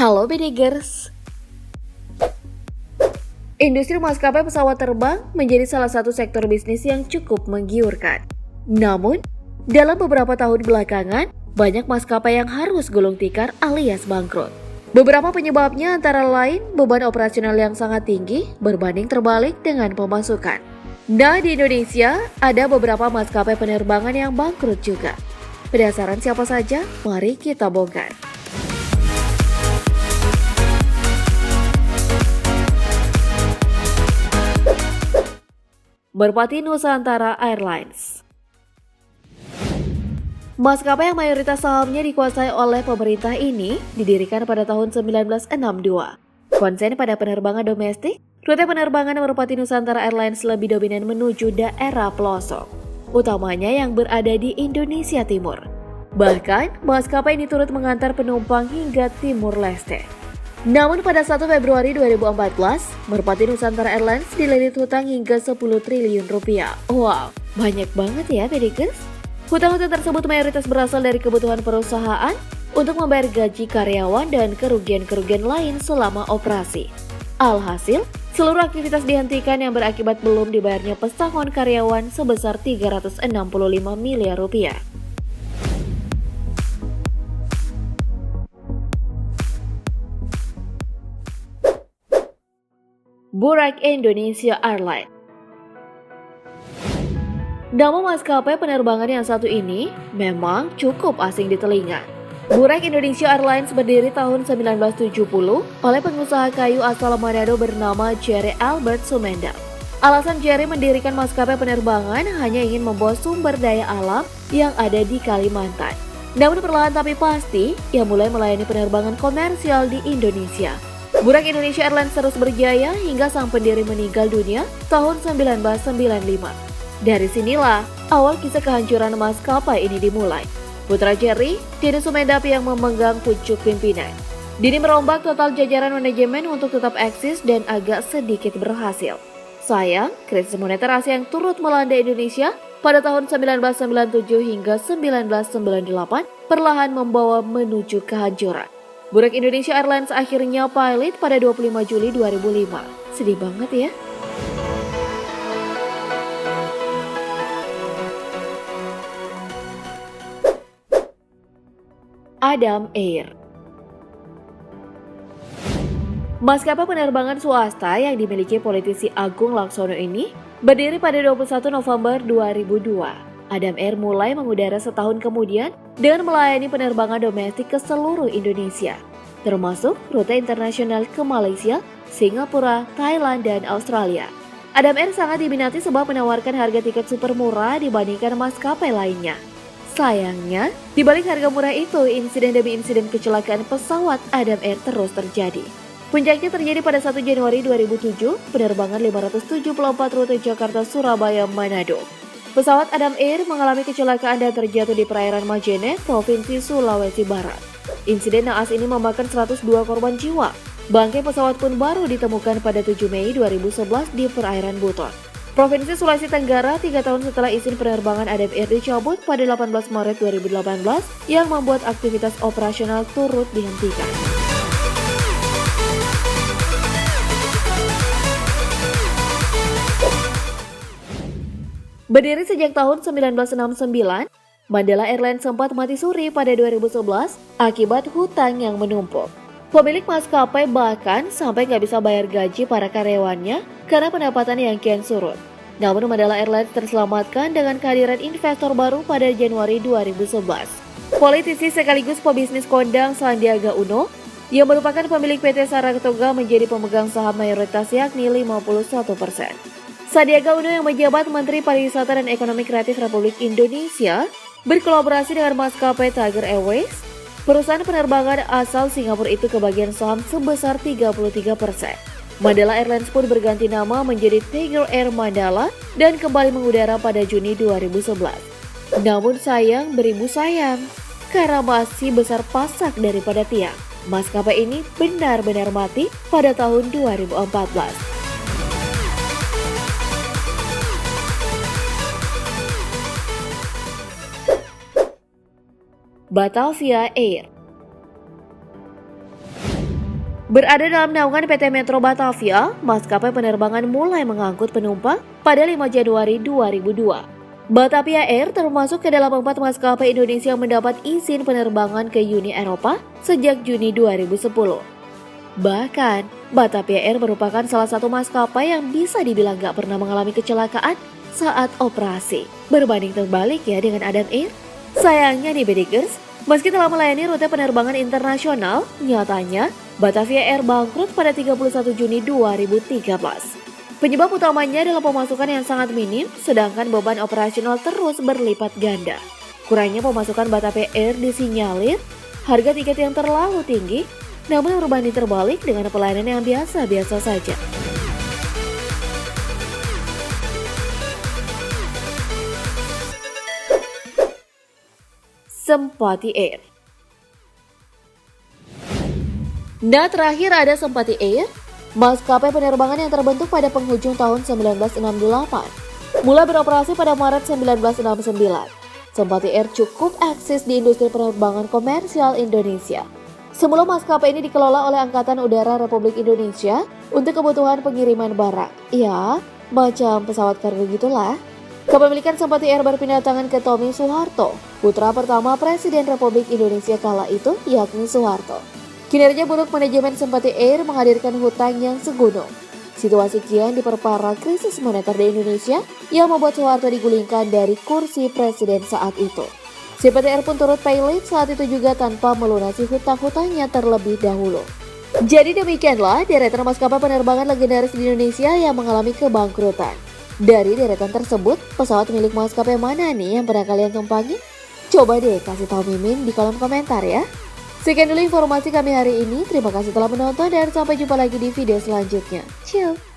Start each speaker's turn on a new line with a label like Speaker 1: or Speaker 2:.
Speaker 1: Halo Bedegers. Industri maskapai pesawat terbang menjadi salah satu sektor bisnis yang cukup menggiurkan. Namun, dalam beberapa tahun belakangan, banyak maskapai yang harus gulung tikar alias bangkrut. Beberapa penyebabnya antara lain beban operasional yang sangat tinggi berbanding terbalik dengan pemasukan. Nah, di Indonesia ada beberapa maskapai penerbangan yang bangkrut juga. Penasaran siapa saja? Mari kita bongkar. Merpati Nusantara Airlines. Maskapai yang mayoritas sahamnya dikuasai oleh pemerintah ini didirikan pada tahun 1962. Konsen pada penerbangan domestik, rute penerbangan Merpati Nusantara Airlines lebih dominan menuju daerah pelosok, utamanya yang berada di Indonesia Timur. Bahkan, maskapai ini turut mengantar penumpang hingga Timur Leste. Namun pada 1 Februari 2014, Merpati Nusantara Airlines dililit hutang hingga 10 triliun rupiah. Wow, banyak banget ya Bedegers. Hutang-hutang tersebut mayoritas berasal dari kebutuhan perusahaan untuk membayar gaji karyawan dan kerugian-kerugian lain selama operasi. Alhasil, seluruh aktivitas dihentikan yang berakibat belum dibayarnya pesangon karyawan sebesar 365 miliar rupiah. Buraq Indonesia Airlines. Nama maskapai penerbangan yang satu ini memang cukup asing di telinga. Buraq Indonesia Airlines berdiri tahun 1970 oleh pengusaha kayu asal Manado bernama Jerry Albert Sumendang. Alasan Jerry mendirikan maskapai penerbangan hanya ingin membawa sumber daya alam yang ada di Kalimantan. Namun perlahan tapi pasti, ia mulai melayani penerbangan komersial di Indonesia. Buraq Indonesia Airlines terus berjaya hingga sang pendiri meninggal dunia tahun 1995. Dari sinilah awal kisah kehancuran maskapai ini dimulai. Putra Jerry, Dini Sumendang yang memegang pucuk pimpinan. Dini merombak total jajaran manajemen untuk tetap eksis dan agak sedikit berhasil. Sayang, krisis moneter Asia yang turut melanda Indonesia pada tahun 1997 hingga 1998 perlahan membawa menuju kehancuran. Buraq Indonesia Airlines akhirnya pilot pada 25 Juli 2005. Sedih banget ya. Adam Air. Maskapai penerbangan swasta yang dimiliki politisi Agung Laksono ini berdiri pada 21 November 2002. Adam Air mulai mengudara setahun kemudian dengan melayani penerbangan domestik ke seluruh Indonesia, termasuk rute internasional ke Malaysia, Singapura, Thailand, dan Australia. Adam Air sangat diminati sebab menawarkan harga tiket super murah dibandingkan maskapai lainnya. Sayangnya, di balik harga murah itu, insiden demi insiden kecelakaan pesawat Adam Air terus terjadi. Puncaknya terjadi pada 1 Januari 2007, penerbangan 574 rute Jakarta-Surabaya-Manado. Pesawat Adam Air mengalami kecelakaan dan terjatuh di perairan Majene, Provinsi Sulawesi Barat. Insiden naas ini memakan 102 korban jiwa. Bangkai pesawat pun baru ditemukan pada 7 Mei 2011 di perairan Buton, Provinsi Sulawesi Tenggara, 3 tahun setelah izin penerbangan Adam Air dicabut pada 18 Maret 2018 yang membuat aktivitas operasional turut dihentikan. Berdiri sejak tahun 1969, Mandala Airlines sempat mati suri pada 2011 akibat hutang yang menumpuk. Pemilik maskapai bahkan sampai nggak bisa bayar gaji para karyawannya karena pendapatan yang kian surut. Namun Mandala Airlines terselamatkan dengan kehadiran investor baru pada Januari 2011. Politisi sekaligus pebisnis kondang Sandiaga Uno yang merupakan pemilik PT Saratoga menjadi pemegang saham mayoritas yakni 51%. Sandiaga Uno yang menjabat Menteri Pariwisata dan Ekonomi Kreatif Republik Indonesia berkolaborasi dengan maskapai Tiger Airways, perusahaan penerbangan asal Singapura itu kebagian saham sebesar 33%. Mandala Airlines pun berganti nama menjadi Tiger Air Mandala dan kembali mengudara pada Juni 2011. Namun sayang beribu sayang, karena masih besar pasak daripada tiang, maskapai ini benar-benar mati pada tahun 2014. Batavia Air. Berada dalam naungan PT Metro Batavia, maskapai penerbangan mulai mengangkut penumpang pada 5 Januari 2002. Batavia Air termasuk ke dalam 4 maskapai Indonesia yang mendapat izin penerbangan ke Uni Eropa sejak Juni 2010. Bahkan, Batavia Air merupakan salah satu maskapai yang bisa dibilang gak pernah mengalami kecelakaan saat operasi. Berbanding terbalik ya dengan Adam Air. Sayangnya nih Bedikers, meski telah melayani rute penerbangan internasional, nyatanya Batavia Air bangkrut pada 31 Juni 2013. Penyebab utamanya adalah pemasukan yang sangat minim, sedangkan beban operasional terus berlipat ganda. Kurangnya pemasukan Batavia Air disinyalir, harga tiket yang terlalu tinggi, namun berbanding terbalik dengan pelayanan yang biasa-biasa saja. Sempati Air. Nah, terakhir ada Sempati Air, maskapai penerbangan yang terbentuk pada penghujung tahun 1968. Mulai beroperasi pada Maret 1969. Sempati Air cukup eksis di industri penerbangan komersial Indonesia. Semula maskapai ini dikelola oleh Angkatan Udara Republik Indonesia untuk kebutuhan pengiriman barang. Ya, macam pesawat kargo gitulah. Kepemilikan Sempati Air berpindah tangan ke Tommy Soeharto, putra pertama Presiden Republik Indonesia kala itu, yakni Soeharto. Kinerja buruk manajemen Sempati Air menghadirkan hutang yang segunung. Situasi kian diperparah krisis moneter di Indonesia yang membuat Soeharto digulingkan dari kursi presiden saat itu. Sempati Air pun turut paylaid saat itu juga tanpa melunasi hutang-hutangnya terlebih dahulu. Jadi demikianlah deretan maskapai penerbangan legendaris di Indonesia yang mengalami kebangkrutan. Dari deretan tersebut, pesawat milik maskapai mana nih yang pernah kalian tumpangi? Coba deh kasih tahu Mimin di kolom komentar ya. Sekian dulu informasi kami hari ini. Terima kasih telah menonton dan sampai jumpa lagi di video selanjutnya. Ciao!